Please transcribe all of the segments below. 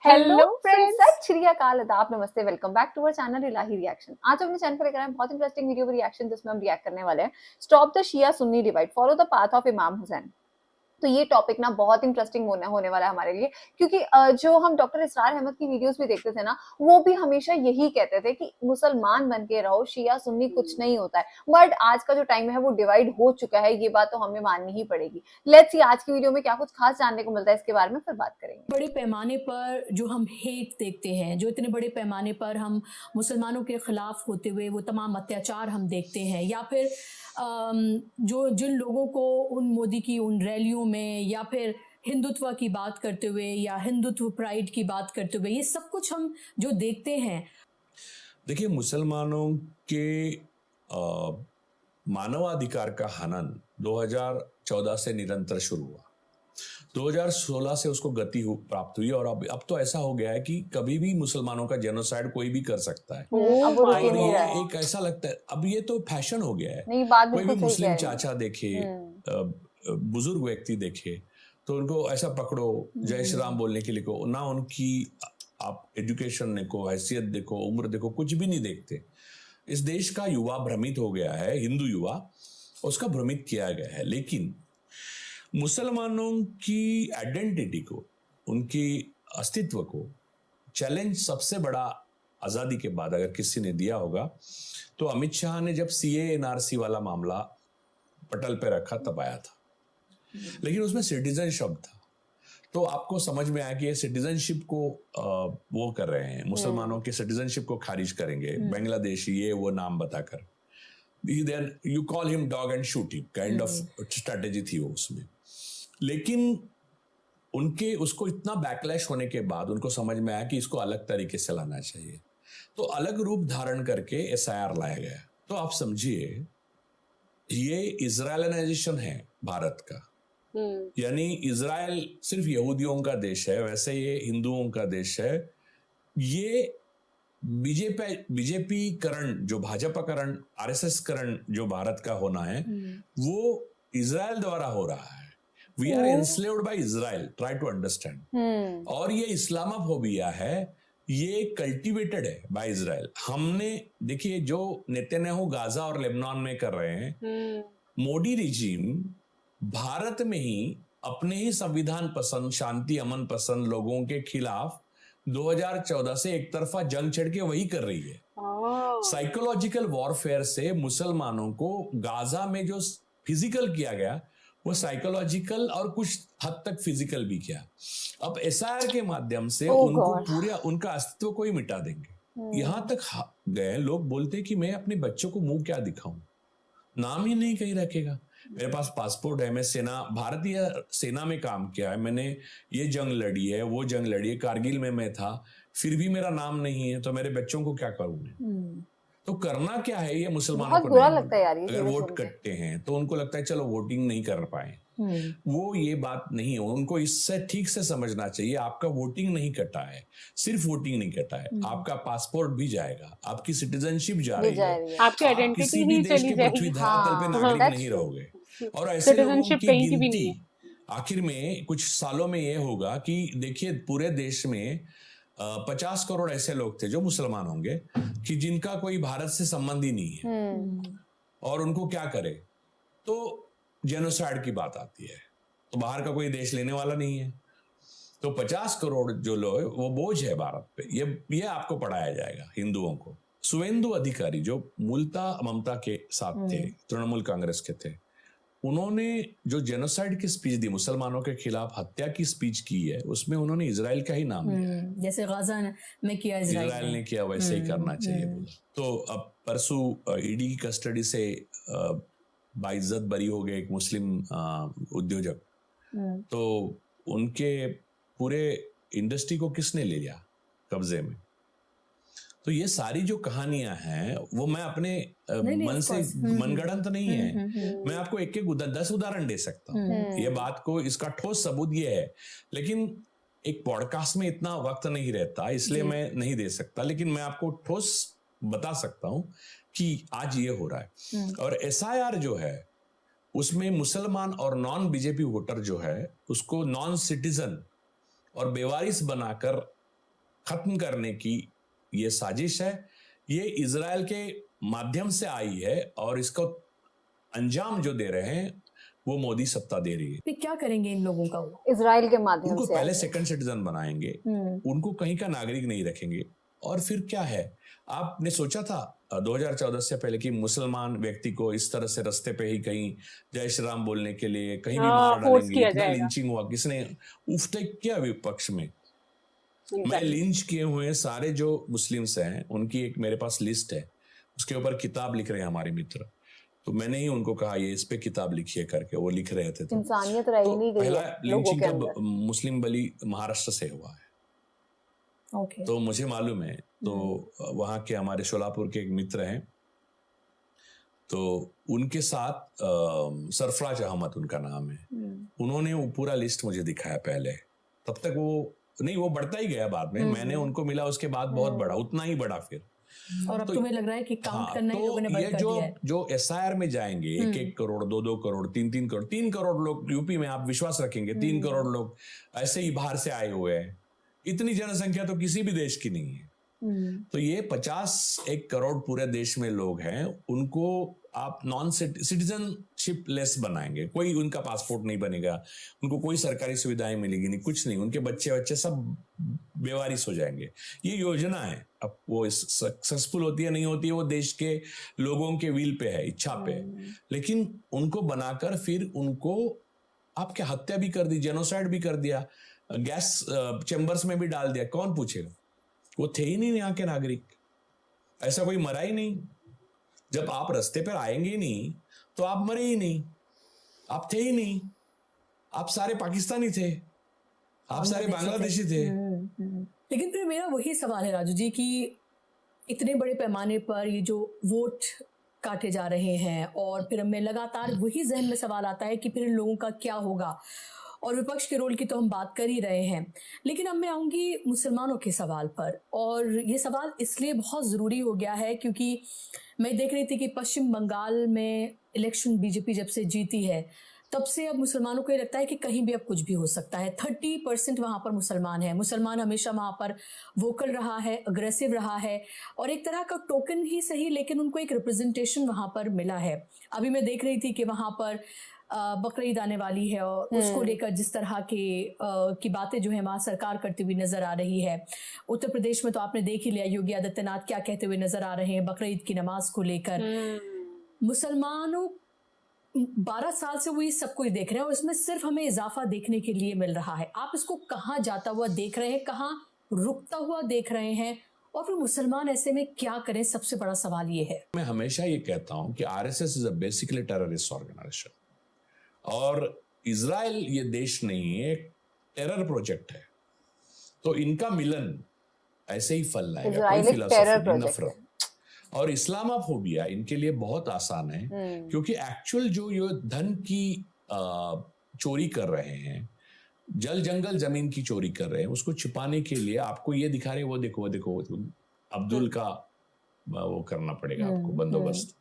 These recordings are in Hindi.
हेलो फ्रेंड्स, सत श्री अकाल, आदाब, नमस्ते, welcome back to our channel Ilahi reaction. आज अपने चैनल पर लेकर आए बहुत इंटरेस्टिंग वीडियो रिएक्शन जिसमें हम रिएक्ट करने वाले हैं stop the Shia Sunni divide, follow the path of Imam Hussain. तो ये टॉपिक ना बहुत इंटरेस्टिंग होने वाला है हमारे लिए, क्योंकि जो हम डॉक्टर इसरार अहमद की वीडियोस भी देखते थे ना, वो भी हमेशा यही कहते थे कि मुसलमान बन के रहो, शिया सुन्नी कुछ नहीं होता है। बट आज का जो टाइम है वो डिवाइड हो चुका है, ये बात तो हमें माननी ही पड़ेगी। लेट्स सी आज की वीडियो में क्या कुछ खास जानने को मिलता है, इसके बारे में फिर बात करेंगे। बड़े पैमाने पर जो हम हेट देखते हैं, जो इतने बड़े पैमाने पर हम मुसलमानों के खिलाफ होते हुए वो तमाम अत्याचार हम देखते हैं, या फिर जो जिन लोगों को उन मोदी की उन रैलियों में या फिर हिंदुत्व की बात करते हुए या हिंदुत्व प्राइड की बात करते हुए, ये सब कुछ हम जो देखते हैं। देखिए, मुसलमानों के मानवाधिकार का हनन 2014 से निरंतर शुरू हुआ। 2016 से उसको गति प्राप्त हुई और अब तो ऐसा हो गया है कि कभी भी मुसलमानों का जेनोसाइड कोई भी कर सकता है। और ये एक ऐसा लगता है, अब ये तो फैशन हो गया है। कोई भी मुस्लिम चाचा देखे, बुजुर्ग व्यक्ति देखे तो उनको ऐसा पकड़ो, जय श्री राम बोलने के लिए को ना, उनकी आप एजुकेशन देखो, हैसियत देखो, उम्र देखो, कुछ भी नहीं देखते। इस देश का युवा भ्रमित हो गया है, हिंदू युवा, उसका भ्रमित किया गया है। लेकिन मुसलमानों की आइडेंटिटी को, उनकी अस्तित्व को चैलेंज सबसे बड़ा आजादी के बाद अगर किसी ने दिया होगा तो अमित शाह ने जब सीए एनआरसी वाला मामला पटल पे रखा तब आया था। लेकिन उसमें सिटीजन शब्द था, तो आपको समझ में आया कि ये सिटीजनशिप को वो कर रहे हैं, मुसलमानों के सिटीजनशिप को खारिज करेंगे, बांग्लादेशी ये वो नाम बताकर। You call him dog and shoot him kind of strategy थी वो उसमें। लेकिन उनके उसको इतना बैकलैश होने के बाद उनको समझ में आया कि इसको अलग तरीके से लाना चाहिए, तो अलग रूप धारण करके एसआईआर लाया गया। तो आप समझिए, ये इजरायलाइजेशन है भारत का। यानी इजराइल सिर्फ यहूदियों का देश है, वैसे ये हिंदुओं का देश है। ये बीजेपी करण, जो भाजपा करण, आरएसएस करण जो भारत का होना है, वो इजराइल द्वारा हो रहा है। We are enslaved by Israel, try to understand. और ये इस्लामोफोबिया है, ये कल्टिवेटेड है बाय इजराइल। हमने देखिए जो नेतन्याहू गाजा और लेबनान में कर रहे हैं, मोदी रिजीम भारत में ही अपने ही संविधान पसंद, शांति अमन पसंद लोगों के खिलाफ 2014 से एक तरफा जंग छेड़ के वही कर रही है। साइकोलॉजिकल वॉरफेयर से मुसलमानों को गाजा में जो फिजिकल किया गया, वो साइकोलॉजिकल और कुछ हद तक फिजिकल भी किया। अब एसआईआर के माध्यम से उनको पूरे उनका अस्तित्व को ही मिटा देंगे। यहां तक गए लोग बोलते हैं कि मैं अपने बच्चों को मुंह क्या दिखाऊं, नाम ही नहीं कहीं रखेगा। मेरे पास पासपोर्ट है, मैं भारतीय सेना में काम किया है, मैंने ये जंग लड़ी है, वो जंग लड़ी है, कारगिल में मैं था, फिर भी मेरा नाम नहीं है, तो मेरे बच्चों को क्या करूं मैं? तो करना क्या है, ये मुसलमानों को बुरा लगता है यार। अगर वोट कटते हैं तो उनको लगता है चलो वोटिंग नहीं कर पाए, वो ये बात नहीं है। उनको इससे ठीक से समझना चाहिए, आपका वोटिंग नहीं कटा है, सिर्फ वोटिंग नहीं कटा है, आपका पासपोर्ट भी जाएगा, आपकी सिटीजनशिप जा रही है, आपकी आइडेंटिटी किसी भी देश के पृथ्वी धरातल पे नागरिक नहीं रहोगे। और ऐसे लोगों की गिनती आखिर में कुछ सालों में ये होगा कि देखिए पूरे देश में 50 करोड़ ऐसे लोग थे जो मुसलमान होंगे कि जिनका कोई भारत से संबंध ही नहीं है, और उनको क्या करे, तो जेनोसाइड की बात आती है, तो बाहर का कोई देश लेने वाला नहीं है, तो 50 करोड़ जो लोग, वो बोझ है भारत पे। ये आपको पढ़ाया जाएगा हिंदुओं को। शुवेंदु अधिकारी जो मूलतः ममता के साथ थे, तृणमूल कांग्रेस के थे, उन्होंने जो जेनोसाइड की स्पीच दी, मुसलमानों के खिलाफ हत्या की स्पीच की है, उसमें उन्होंने इजराइल का ही नाम लिया, जैसे गाजा में किया इजराइल ने किया, वैसे ही करना चाहिए बोला। तो अब परसों ईडी की कस्टडी से बाइज्जत बरी हो गए एक मुस्लिम उद्योजक, तो उनके पूरे इंडस्ट्री को किसने ले लिया कब्जे में? तो ये सारी जो कहानियां हैं वो मैं अपने मन से मनगढ़ंत नहीं है, मैं आपको एक 10 उदाहरण दे सकता हूँ ये बात को, इसका ठोस सबूत ये है। लेकिन एक पॉडकास्ट में इतना वक्त नहीं रहता, इसलिए मैं नहीं दे सकता, लेकिन मैं आपको ठोस बता सकता हूँ कि आज ये हो रहा है। और एसआईआर जो है उसमें मुसलमान और नॉन बीजेपी वोटर जो है उसको नॉन सिटीजन और बेवारिस बनाकर खत्म करने की ये साजिश है। ये इजराइल के माध्यम से आई है और इसको अंजाम जो दे रहे हैं वो मोदी सत्ता दे रही है। फिर क्या करेंगे इन लोगों का वो? इजराइल के माध्यम उनको से पहले आई है। सेकंड सिटीजन बनाएंगे, उनको कहीं का नागरिक नहीं रखेंगे। और फिर क्या है, आपने सोचा था 2014 से पहले कि मुसलमान व्यक्ति को इस तरह से रास्ते पे ही कहीं जय श्री राम बोलने के लिए कहीं भी मार फोर्स डालेंगे? किया इतना जाएगा। लिंचिंग हुआ, किसने उफ्ते किया विपक्ष में? मैं Exactly. लिंच किए हुए सारे जो मुस्लिम्स हैं उनकी एक मेरे पास लिस्ट है, उसके ऊपर किताब लिख रहे हैं हमारे मित्र। तो मैंने ही उनको कहा ये इस पे किताब लिखिए करके, वो लिख रहे थे। तो इंसानियत रही नहीं गई पहला है लोगों लिंचिंग के कब अंदर। मुस्लिम बली महाराष्ट्र से हुआ है, ओके। तो मुझे मालूम है। तो वहाँ के हमारे शोलापुर के एक मित्र हैं, तो उनके साथ सरफराज अहमद उनका नाम है, उन्होंने वो पूरा लिस्ट मुझे दिखाया पहले। तब तक वो नहीं, वो बढ़ता ही गया बाद में, मैंने उनको मिला उसके बाद बहुत बढ़ा, उतना ही बढ़ा फिर। और अब तो तुम्हें लग रहा है कि काउंट हाँ, करना ही लोगों ने तो बंद ये कर दिया है। जो SIR में जाएंगे 1-1 करोड़ 2-2 करोड़ 3-3 करोड़ 3 करोड़ लोग यूपी में, आप विश्वास रखेंगे 3 करोड़ लोग ऐसे ही बाहर से आए हुए हैं। इतनी जनसंख्या तो किसी भी देश की नहीं है। तो ये 51 करोड़ पूरे देश में लोग हैं, उनको आप नॉन सिटीजनशिप लेस बनाएंगे। कोई उनका पासपोर्ट नहीं बनेगा, उनको कोई सरकारी सुविधाएं मिलेगी नहीं, कुछ नहीं, उनके बच्चे सब बेवारिस हो जाएंगे। ये योजना है। अब वो सक्सेसफुल होती है नहीं होती है वो देश के लोगों के विल पे है, इच्छा पे है। लेकिन उनको बनाकर फिर उनको आपके हत्या भी कर दी, जेनोसाइड भी कर दिया, गैस चैम्बर्स में भी डाल दिया। कौन पूछेगा? वो थे ही नहीं यहाँ के नागरिक, ऐसा कोई मरा ही नहीं। जब आप रास्ते पर आएंगे नहीं तो आप मरे ही नहीं, आप थे ही नहीं, आप सारे पाकिस्तानी थे, आप सारे बांग्लादेशी थे। लेकिन फिर मेरा वही सवाल है राजू जी कि इतने बड़े पैमाने पर ये जो वोट काटे जा रहे हैं और फिर हमें लगातार वही जहन में सवाल आता है कि फिर इन लोगों का क्या होगा। और विपक्ष के रोल की तो हम बात कर ही रहे हैं, लेकिन अब मैं आऊँगी मुसलमानों के सवाल पर। और ये सवाल इसलिए बहुत ज़रूरी हो गया है क्योंकि मैं देख रही थी कि पश्चिम बंगाल में इलेक्शन बीजेपी जब से जीती है तब से अब मुसलमानों को ये लगता है कि कहीं भी अब कुछ भी हो सकता है। 30% वहाँ पर मुसलमान है। मुसलमान हमेशा वहाँ पर वोकल रहा है, अग्रेसिव रहा है और एक तरह का टोकन ही सही, लेकिन उनको एक रिप्रेजेंटेशन वहाँ पर मिला है। अभी मैं देख रही थी कि वहाँ पर बकरीद आने वाली है और उसको लेकर जिस तरह की बातें जो है वहाँ सरकार करती हुई नजर आ रही है। उत्तर प्रदेश में तो आपने देख ही लिया योगी आदित्यनाथ क्या कहते हुए नजर आ रहे हैं बकरीद की नमाज को लेकर। मुसलमानों 12 साल से वो ये सब कुछ देख रहे हैं और इसमें सिर्फ हमें इजाफा देखने के लिए मिल रहा है। आप इसको कहाँ जाता हुआ देख रहे हैं, कहाँ रुकता हुआ देख रहे हैं, और फिर मुसलमान ऐसे में क्या करें? सबसे बड़ा सवाल ये है। मैं हमेशा ये कहता हूं कि RSS is a basically terrorist organisation और इजराइल ये देश नहीं है, एक टेरर प्रोजेक्ट है। तो इनका मिलन ऐसे ही फल लाएगा, कोई फिलॉसफी, नफरत और इस्लामाफोबिया इनके लिए बहुत आसान है। क्योंकि एक्चुअल जो ये धन की चोरी कर रहे हैं, जल जंगल जमीन की चोरी कर रहे हैं, उसको छिपाने के लिए आपको ये दिखा रहे हैं, वो देखो अब्दुल का वो करना पड़ेगा आपको बंदोबस्त,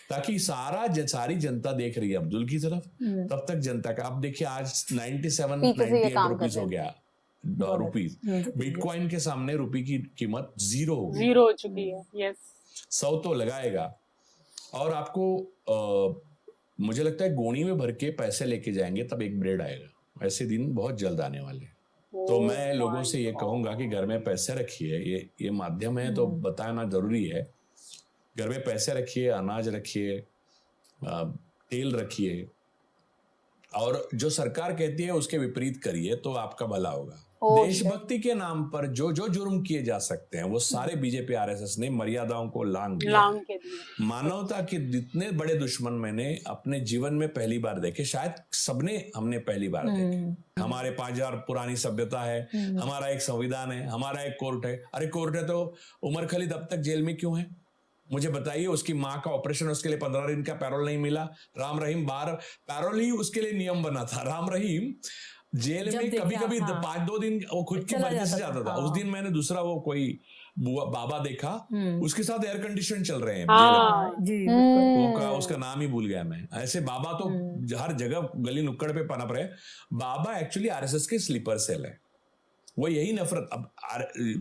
ताकि सारी जनता देख रही है अब्दुल की तरफ। तब तक जनता का, आप देखिए आज 97-98 रुपीज हो गया रुपीज। बिटकॉइन के सामने रुपये की कीमत जीरो हो चुकी है। यस, 100 तो लगाएगा। और आपको मुझे लगता है गोनी में भर के पैसे लेके जाएंगे तब एक ब्रेड आएगा। ऐसे दिन बहुत जल्द आने वाले। तो मैं लोगों से ये कहूंगा कि घर में पैसे रखिए, ये माध्यम है तो बताना जरूरी है। घर में पैसे रखिए, अनाज रखिए, तेल रखिए और जो सरकार कहती है उसके विपरीत करिए तो आपका भला होगा। देशभक्ति के नाम पर जो जुर्म किए जा सकते हैं वो सारे बीजेपी RSS ने मर्यादाओं को लांघ के दिए। मानवता के जितने बड़े दुश्मन मैंने अपने जीवन में पहली बार देखे, शायद सबने हमने पहली बार देखे। हमारे 5000 पुरानी सभ्यता है, हमारा एक संविधान है, हमारा एक कोर्ट है। अरे कोर्ट है तो उमर खलीद अब तक जेल में क्यों है? मुझे बताइए। उसकी माँ का ऑपरेशन, उसके लिए 15 दिन का पैरोल नहीं मिला। राम रहीम बाहर, पैरोल ही उसके लिए नियम बना था। राम रहीम जेल में कभी 5-2 दिन वो खुद की मर्जी से जाता था। उस दिन मैंने दूसरा वो कोई बाबा देखा, उसके साथ एयर कंडीशन चल रहे हैं। उसका नाम ही भूल गया मैं। ऐसे बाबा तो हर जगह गली नुक्कड़ पे पनप रहे। बाबा एक्चुअली RSS के स्लीपर सेल है। वो यही नफरत। अब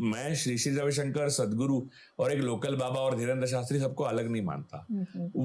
मैं श्री श्री रविशंकर, सदगुरु और एक लोकल बाबा और धीरेन्द्र शास्त्री सबको अलग नहीं मानता।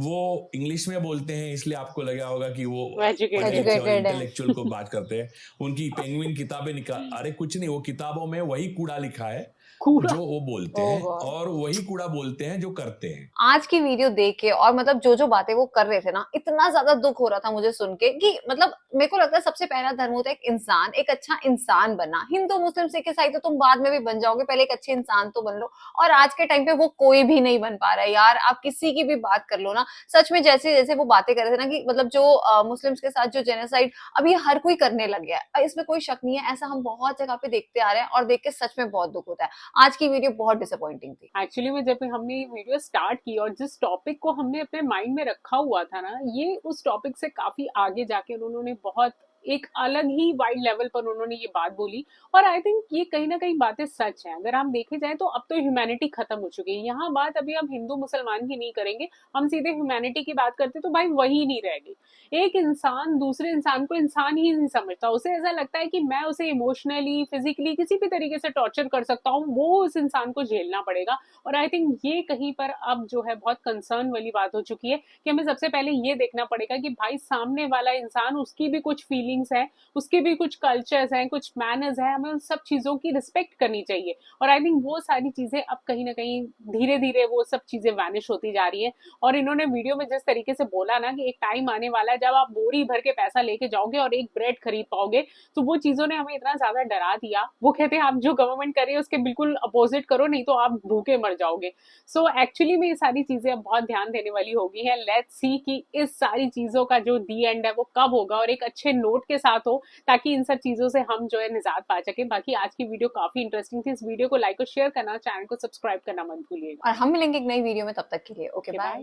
वो इंग्लिश में बोलते हैं इसलिए आपको लगा होगा कि वो Educated है। इंटेलेक्चुअल को बात करते हैं। उनकी पेंगुइन किताबें निकाल, अरे कुछ नहीं, वो किताबों में वही कूड़ा लिखा है जो वो बोलते Oh हैं God. और वही कूड़ा बोलते हैं जो करते हैं। आज की वीडियो देख के और मतलब जो बातें वो कर रहे थे ना, इतना ज्यादा दुख हो रहा था मुझे सुन के कि मतलब मेरे को लगता है सबसे पहला धर्म होता है एक इंसान, एक अच्छा इंसान बनना। हिंदू मुस्लिम सिख ईसाई तो तुम बाद में भी बन जाओगे, पहले एक अच्छे इंसान तो बन लो। और आज के टाइम पे वो कोई भी नहीं बन पा रहा है यार। आप किसी की भी बात कर लो ना, सच में जैसे जैसे वो बातें कर रहे थे ना कि मतलब जो मुस्लिम्स के साथ जो जेनोसाइड अब ये हर कोई करने लग गया है, इसमें कोई शक नहीं है। ऐसा हम बहुत जगह पे देखते आ रहे हैं और देख के सच में बहुत दुख होता है। आज की वीडियो बहुत डिसअपॉइंटिंग थी। एक्चुअली में जब हमने ये वीडियो स्टार्ट की और जिस टॉपिक को हमने अपने माइंड में रखा हुआ था ना, ये उस टॉपिक से काफी आगे जाके उन्होंने बहुत एक अलग ही वाइड लेवल पर उन्होंने ये बात बोली। और आई थिंक ये कहीं ना कहीं बातें सच हैं। अगर हम देखे जाए तो अब तो ह्यूमैनिटी खत्म हो चुकी है। यहाँ बात अभी हम हिंदू मुसलमान की नहीं करेंगे, हम सीधे ह्यूमैनिटी की बात करते तो भाई वही नहीं रह गई। एक इंसान दूसरे इंसान को इंसान ही नहीं समझता, उसे ऐसा लगता है कि मैं उसे इमोशनली फिजिकली किसी भी तरीके से टॉर्चर कर सकता हूँ, वो उस इंसान को झेलना पड़ेगा। और आई थिंक ये कहीं पर अब जो है बहुत कंसर्न वाली बात हो चुकी है कि हमें सबसे पहले ये देखना पड़ेगा कि भाई सामने वाला इंसान, उसकी भी कुछ फीलिंग्स है, उसके भी कुछ कल्चर्स हैं, कुछ मैनर्स हैं, हमें उन सब चीजों की रिस्पेक्ट करनी चाहिए। और आई थिंक वो सारी चीजें अब कहीं ना कहीं धीरे धीरे वो सब चीजें वैनिश होती जा रही है। और इन्होंने वीडियो में जिस तरीके से बोला ना कि एक टाइम आने वाला है जब आप बोरी भर के पैसा लेके जाओगे और एक ब्रेड खरीद पाओगे, तो वो चीजों ने हमें इतना ज्यादा डरा दिया। वो कहते हैं आप जो गवर्नमेंट कर रही है उसके बिल्कुल अपोजिट करो, नहीं तो आप भूखे मर जाओगे। सो एक्चुअली में ये सारी चीजें अब बहुत ध्यान देने वाली होगी है। लेट्स सी कि इस सारी चीजों का जो दी एंड है वो कब होगा और एक अच्छे नोट के साथ हो, ताकि इन सब चीजों से हम जो है निजात पा सके। बाकी आज की वीडियो काफी इंटरेस्टिंग थी। इस वीडियो को लाइक और शेयर करना, चैनल को सब्सक्राइब करना मत भूलिएगा। और हम मिलेंगे एक नई वीडियो में, तब तक के लिए ओके बाय।